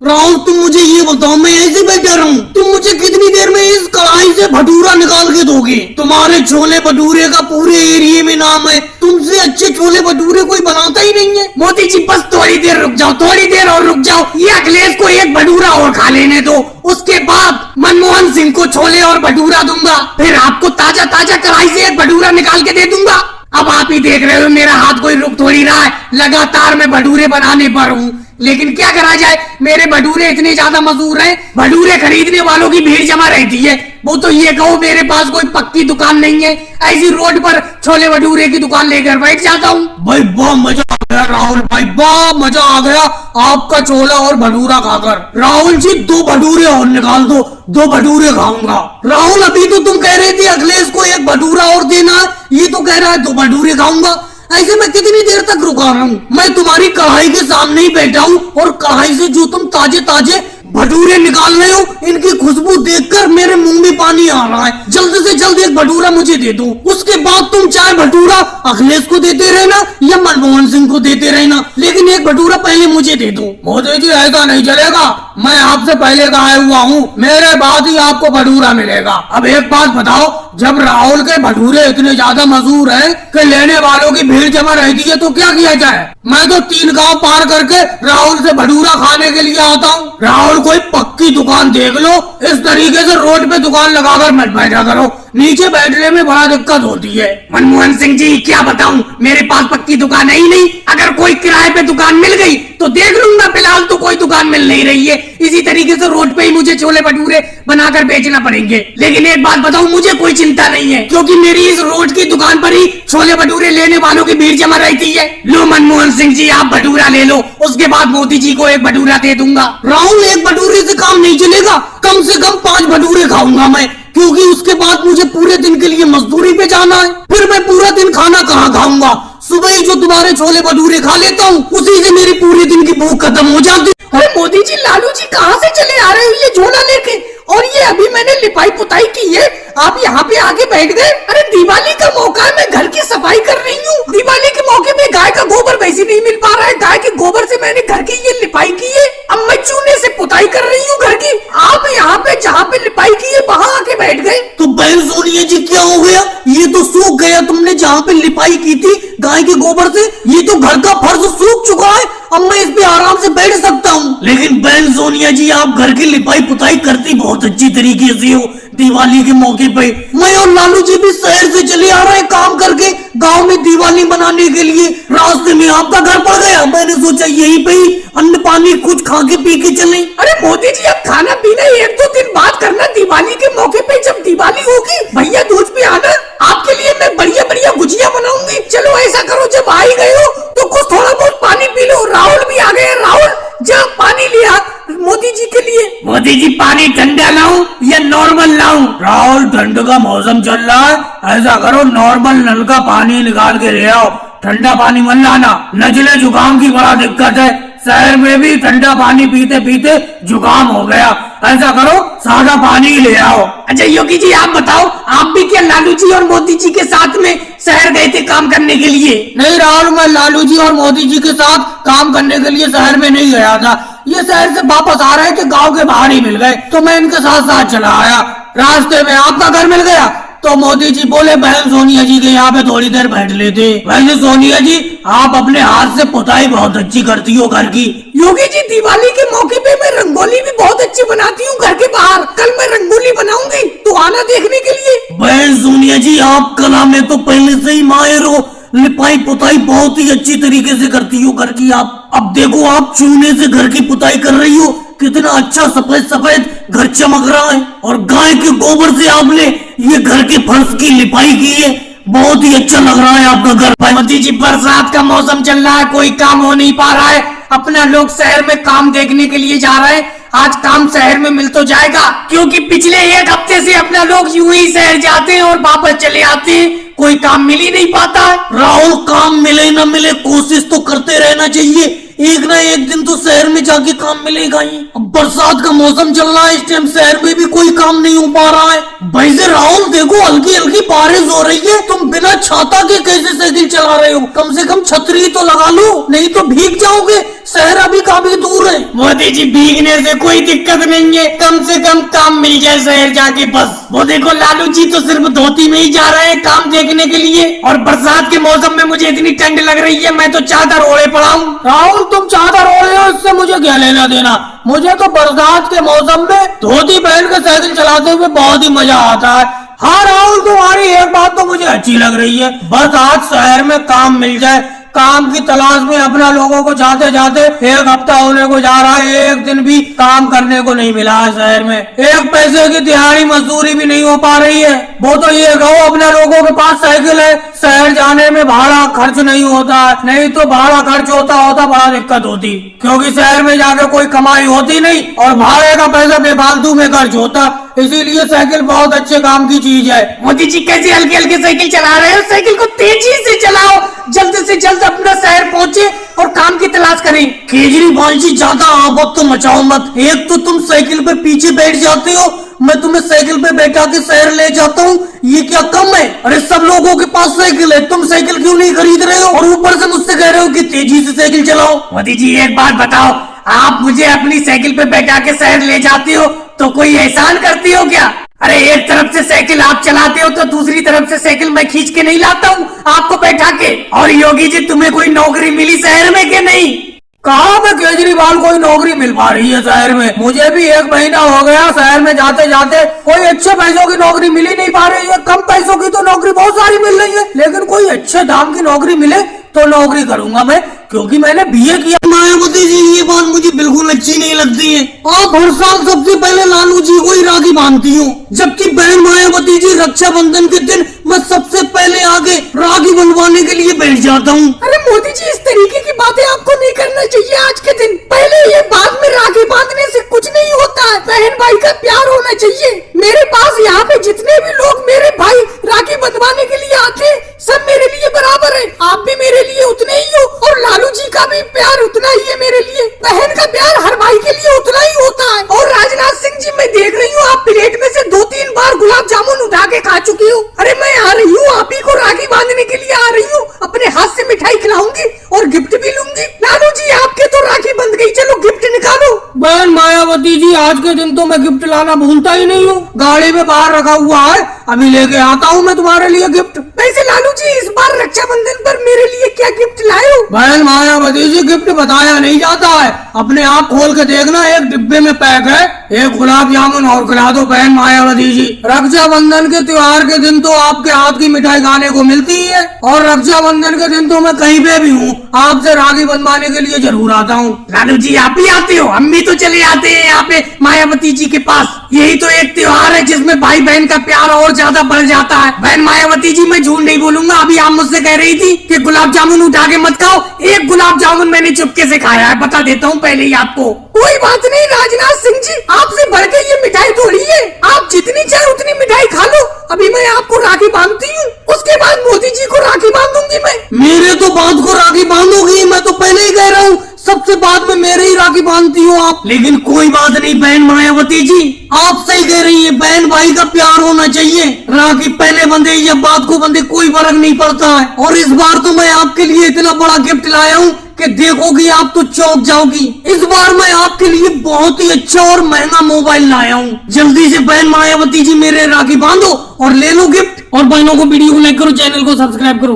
राहुल तुम मुझे ये बताओ, मैं ऐसे बैठा रहूं? तुम मुझे कितनी देर में इस कढ़ाई से भटूरा निकाल के दोगे? तुम्हारे छोले भटूरे का पूरे एरिया में नाम है, तुमसे अच्छे छोले भटूरे कोई बनाता ही नहीं है। मोदी जी बस थोड़ी देर रुक जाओ, थोड़ी देर और रुक जाओ, ये अखिलेश को एक भटूरा और खा लेने दो, उसके बाद मनमोहन सिंह को छोले और भटूरा दूंगा, फिर आपको ताजा ताजा कढ़ाई से एक भटूरा निकाल के दे दूंगा। अब आप ही देख रहे हो मेरा हाथ कोई रुक थोड़ी रहा है, लगातार मैं भटूरे बनाने पर हूँ, लेकिन क्या करा जाए, मेरे भटूरे इतने ज्यादा मशहूर हैं, भटूरे खरीदने वालों की भीड़ जमा रहती है। वो तो ये कहो मेरे पास कोई पक्की दुकान नहीं है, ऐसी रोड पर छोले भटूरे की दुकान लेकर बैठ जाता हूँ। भाई बहुत मजा आ गया राहुल भाई, बहुत मजा आ गया आपका छोला और भटूरा खाकर। राहुल जी 2 भटूरे और निकाल दो, 2 भटूरे खाऊंगा। राहुल अभी तो तुम कह रहे थे अखिलेश को एक भटूरा और देना है, ये तो कह रहा है 2 भटूरे खाऊंगा। ऐसे मैं कितनी देर तक रुका रहा हूँ? मैं तुम्हारी कढ़ाई के सामने ही बैठा हूँ और कढ़ाई से जो तुम ताजे ताजे भटूरे निकाल रहे हो, इनकी खुशबू देखकर मेरे मुंह में पानी आ रहा है। जल्द से जल्द एक भटूरा मुझे दे दो, उसके बाद तुम चाहे भटूरा अखिलेश को देते रहना या मनमोहन सिंह को देते रहना, लेकिन एक भटूरा पहले मुझे दे दो। मोदी जी ऐसा नहीं चलेगा, मैं आपसे पहले का आया हुआ हूँ, मेरे बाद ही आपको भटूरा मिलेगा। अब एक बात बताओ, जब राहुल के भटूरे इतने ज्यादा मशहूर हैं कि लेने वालों की भीड़ जमा रहती है, तो क्या किया जाए? मैं तो 3 गांव पार करके राहुल से भटूरा खाने के लिए आता हूँ। राहुल कोई पक्की दुकान देख लो, इस तरीके से रोड पे दुकान लगाकर मत बैठा करो, नीचे बैठने में बड़ा दिक्कत होती है। मनमोहन सिंह जी क्या बताऊं, मेरे पास पक्की दुकान है ही नहीं, अगर कोई किराए पे दुकान मिल गई तो देख लूंगा, फिलहाल तो कोई दुकान मिल नहीं रही है, इसी तरीके से रोड पे ही मुझे छोले भटूरे बनाकर बेचना पड़ेंगे। लेकिन एक बात बताऊं, मुझे कोई चिंता नहीं है, क्योंकि मेरी इस रोड की दुकान पर ही छोले भटूरे लेने वालों की भीड़ जमा रहती है। लो मनमोहन सिंह जी आप भटूरा ले लो, उसके बाद मोदी जी को एक भटूरा दे दूंगा। राहुल एक भटूरे से काम नहीं चलेगा, कम से कम 5 भटूरे खाऊंगा मैं, क्योंकि उसके बाद मुझे पूरे दिन के लिए मजदूरी पे जाना है। फिर मैं पूरा दिन खाना कहाँ खाऊंगा? सुबह ही जो तुम्हारे छोले भटूरे खा लेता हूँ, उसी से मेरी पूरे दिन की भूख खत्म हो जाती। अरे मोदी जी लालू जी कहाँ से चले आ रहे हो ये झोला लेके? और ये अभी मैंने लिपाई पुताई की है, आप यहाँ पे आके बैठ गए। अरे दिवाली का मौका है, मैं घर की सफाई कर रही हूँ। दिवाली के मौके पे गाय का गोबर वैसे नहीं मिल पा रहा है, गाय के गोबर से मैंने घर की ये लिपाई की है, अब मैं चूने से पुताई कर रही हूँ घर की। आप यहाँ पे जहाँ पे लिपाई की है वहाँ आके बैठ गए। तो बहन सोनिया जी क्या हो गया? ये तो सूख गया, तुमने जहाँ पे लिपाई की थी गाय के गोबर से, ये तो घर का फर्श सूख चुका है, अब मैं इस पे आराम से बैठ सकता हूँ। लेकिन बहन सोनिया जी आप घर की लिपाई पुताई करती बहुत अच्छी तरीके से हो। दिवाली के मौके पे मैं और लालू जी भी शहर से चले आ रहे हैं काम करके गांव में दिवाली मनाने के लिए, रास्ते में आपका घर पड़ गया, मैंने सोचा यहीं पे ही अन्न पानी कुछ खा के पी के चले। अरे मोदी जी अब खाना पीना 1-2 दिन बाद करना, दिवाली के मौके पे जब दिवाली होगी भैया दूज पे आना, आपके लिए मैं बढ़िया बढ़िया गुजिया बनाऊंगी। चलो ऐसा करो, जब आ ही गए हो तो कुछ थोड़ा बहुत पानी पी लो। राहुल भी आ गए, राहुल जा पानी लिया मोदी जी के लिए। मोदी जी पानी ठंडा लाऊं या नॉर्मल लाऊं? राहुल ठंड का मौसम चल रहा है, ऐसा करो नॉर्मल नल का पानी निकाल के ले आओ, ठंडा पानी मत लाना, नजले जुकाम की बड़ा दिक्कत है, शहर में भी ठंडा पानी पीते पीते जुकाम हो गया, ऐसा करो सादा पानी ले आओ। अच्छा योगी जी आप बताओ, आप भी क्या लालू जी और मोदी जी के साथ में शहर गए थे काम करने के लिए? नहीं राहुल, मैं लालू जी और मोदी जी के साथ काम करने के लिए शहर में नहीं गया था, ये शहर से वापस आ रहे थे, गांव के बाहर ही मिल गए तो मैं इनके साथ साथ चला आया। रास्ते में आपका घर मिल गया तो मोदी जी बोले बहन सोनिया जी के यहाँ पे थोड़ी देर बैठ लेते। वैसे सोनिया जी आप अपने हाथ से पुताई बहुत अच्छी करती हो घर की। योगी जी दिवाली के मौके पे मैं रंगोली भी बहुत अच्छी बनाती हूँ घर के बाहर, कल मैं रंगोली बनाऊंगी तो आना देखने के लिए। बहन सोनिया जी आप कला में तो पहले से ही माहिर हो, लिपाई पुताई बहुत ही अच्छी तरीके से करती हो घर की आप। अब देखो आप चूने से घर की पुताई कर रही हो, कितना अच्छा सफेद सफेद घर चमक रहा है, और गाय के गोबर से आपने ये घर के फर्श की लिपाई की है, बहुत ही अच्छा लग रहा है आपका घर। मोदी जी बरसात का मौसम चल रहा है, कोई काम हो नहीं पा रहा है, अपना लोग शहर में काम देखने के लिए जा रहे हैं, आज काम शहर में मिल तो जाएगा, क्योंकि पिछले 1 हफ्ते से अपना लोग यूं ही शहर जाते हैं और वापस चले आते हैं, कोई काम मिल ही नहीं पाता है। राहुल काम मिले न मिले कोशिश तो करते रहना चाहिए, एक ना एक दिन तो शहर में जाके काम मिलेगा ही। अब बरसात का मौसम चल रहा है, इस टाइम शहर में भी कोई काम नहीं हो पा रहा है। भाई से राहुल देखो, हल्की हल्की बारिश हो रही है, तुम बिना छाता के कैसे साइकिल चला रहे हो? कम से कम छतरी तो लगा लो, नहीं तो भीग जाओगे। शहर अभी काफी दूर है। मोदी जी भीगने से कोई दिक्कत नहीं है, कम से कम काम मिल जाए शहर जाके बस। वो देखो लालू जी तो सिर्फ धोती में ही जा रहे हैं काम देखने के लिए, और बरसात के मौसम में मुझे इतनी ठंड लग रही है, मैं तो चादर ओढ़े पड़ा हूँ। राहुल तुम चादर ओढ़े हो, इससे मुझे क्या लेना देना? मुझे तो बरसात के मौसम में धोती पहन कर साइकिल चलाते हुए बहुत ही मजा आता है। हाँ राहुल, तुम्हारी एक बात तो मुझे अच्छी लग रही है, बस आज शहर में काम मिल जाए। काम की तलाश में अपना लोगों को जाते जाते एक हफ्ता होने को जा रहा है, एक दिन भी काम करने को नहीं मिला है शहर में। एक पैसे की दिहाड़ी मजदूरी भी नहीं हो पा रही है। वो तो ये कहो अपने लोगों के पास साइकिल है, शहर जाने में भाड़ा खर्च नहीं होता है, नहीं तो भाड़ा खर्च होता बड़ा दिक्कत होती, क्योंकि शहर में जाकर कोई कमाई होती नहीं और भाड़े का पैसा बेफालतू में खर्च होता। इसीलिए साइकिल बहुत अच्छे काम की चीज है। मोदी जी कैसे हल्के हल्के साइकिल चला रहे हो? साइकिल को तेजी से चलाओ, जल्द से जल्द अपना शहर पहुँचे और काम की तलाश करें। केजरीवाल जी ज्यादा आफत तो मचाओ मत। एक तो तुम साइकिल पे पीछे बैठ जाते हो, मैं तुम्हें साइकिल पे बैठा के शहर ले जाता हूँ, ये क्या कम है? अरे सब लोगों के पास साइकिल है, तुम साइकिल क्यों नहीं खरीद रहे हो? और ऊपर से मुझसे कह रहे हो कि तेजी से साइकिल चलाओ। मोदी जी एक बात बताओ, आप मुझे अपनी साइकिल पे बैठा के शहर ले जाते हो तो कोई एहसान करती हो क्या? अरे एक तरफ से साइकिल आप चलाते हो तो दूसरी तरफ से साइकिल मैं खींच के नहीं लाता हूँ आपको बैठा के। और योगी जी तुम्हें कोई नौकरी मिली शहर में कि नहीं? कहा मैं केजरीवाल कोई नौकरी मिल पा रही है शहर में? मुझे भी 1 महीना हो गया शहर में जाते जाते, कोई अच्छे पैसों की नौकरी मिल ही नहीं पा रही है। कम पैसों की तो नौकरी बहुत सारी मिल रही है, लेकिन कोई अच्छे दाम की नौकरी मिले तो नौकरी करूंगा मैं, क्योंकि मैंने बीए किया। मायावती जी ये बात मुझे बिल्कुल अच्छी नहीं लगती है। आप हर साल सबसे पहले लालू जी को ही राखी बांधती हो, जबकि बहन मायावती जी रक्षाबंधन के दिन मैं सबसे पहले आगे राखी बंधवाने के लिए बैठ जाता हूँ। अरे मोदी जी इस तरीके की बातें आपको नहीं करना चाहिए आज के दिन। पहले ये बाद में राखी बांधने से कुछ नहीं होता है, बहन भाई का प्यार होना चाहिए। मेरे पास यहाँ पे जितने भी लोग मेरे भाई राखी बंधवाने के लिए आते हैं, सब मेरे लिए बराबर है। आप भी मेरे लिए उतने ही हो, और लालू जी का भी प्यार उतना ही है मेरे लिए। बहन का प्यार हर भाई के लिए उतना ही होता है। और राजनाथ सिंह जी मैं देख रही हूँ आप प्लेट में से 2-3 बार गुलाब जामुन उठा के खा चुकी हो। अरे मैं आ रही हूँ, आप ही को राखी बांधने के लिए आ रही हूँ, अपने हाथ से मिठाई खिलाऊंगी और गिफ्ट भी लूंगी। लालू जी आपके तो राखी बंध गई, चलो गिफ्ट निकालो। बहन मायावती जी आज के दिन तो मैं गिफ्ट लाना भूलता ही नहीं हूँ, गाड़ी में बाहर रखा हुआ है, अभी लेके आता हूँ मैं तुम्हारे लिए गिफ्ट। वैसे लालू जी इस बार रक्षाबंधन पर मेरे लिए क्या गिफ्ट लाए हो? बहन मायावती जी गिफ्ट बताया नहीं जाता है, अपने आप खोल के देखना, एक डिब्बे में पैक है। एक गुलाब जामुन और खिला दो बहन मायावती जी। रक्षाबंधन के त्योहार के दिन तो आपके हाथ की मिठाई खाने को मिलती ही है, और रक्षाबंधन के दिन तो मैं कहीं पे भी हूँ आपसे राखी बंधवाने के लिए जरूर आता हूँ। लालू जी आप ही आते हो, हम भी तो चले आते हैं यहाँ पे मायावती जी के पास। यही तो एक त्योहार है जिसमें भाई बहन का प्यार और ज्यादा बढ़ जाता है। बहन मायावती जी मैं झूठ नहीं बोलूंगा, अभी आप मुझसे कह रही थी कि गुलाब जामुन उठा के मत खाओ, एक गुलाब जामुन मैंने चुपके से खाया है, बता देता हूँ पहले ही आपको। कोई बात नहीं राजनाथ सिंह जी, आपसे बढ़ के ये मिठाई थोड़ी है, आप जितनी चाहे उतनी मिठाई खा लो। अभी मैं आपको राखी बांधती हूँ, उसके बाद मोदी जी को राखी बांधूंगी मैं। मेरे तो बात को राखी बांधोगी, मैं तो पहले ही कह रहा हूँ, सबसे बाद में मेरे ही राखी बांधती हो आप। लेकिन कोई बात नहीं बहन मायावती जी, आप सही कह रही है, बहन भाई का प्यार होना चाहिए। राखी पहले बंधे या बाद को बंधे कोई फर्क नहीं पड़ता है। और इस बार तो मैं आपके लिए इतना बड़ा गिफ्ट लाया हूँ कि देखोगी आप तो चौंक जाओगी। इस बार मैं आपके लिए बहुत ही अच्छा और महंगा मोबाइल लाया हूँ। जल्दी से बहन मायावती जी मेरे राखी बांधो और ले लो गिफ्ट। और बहनों को वीडियो को लाइक करो, चैनल को सब्सक्राइब करो।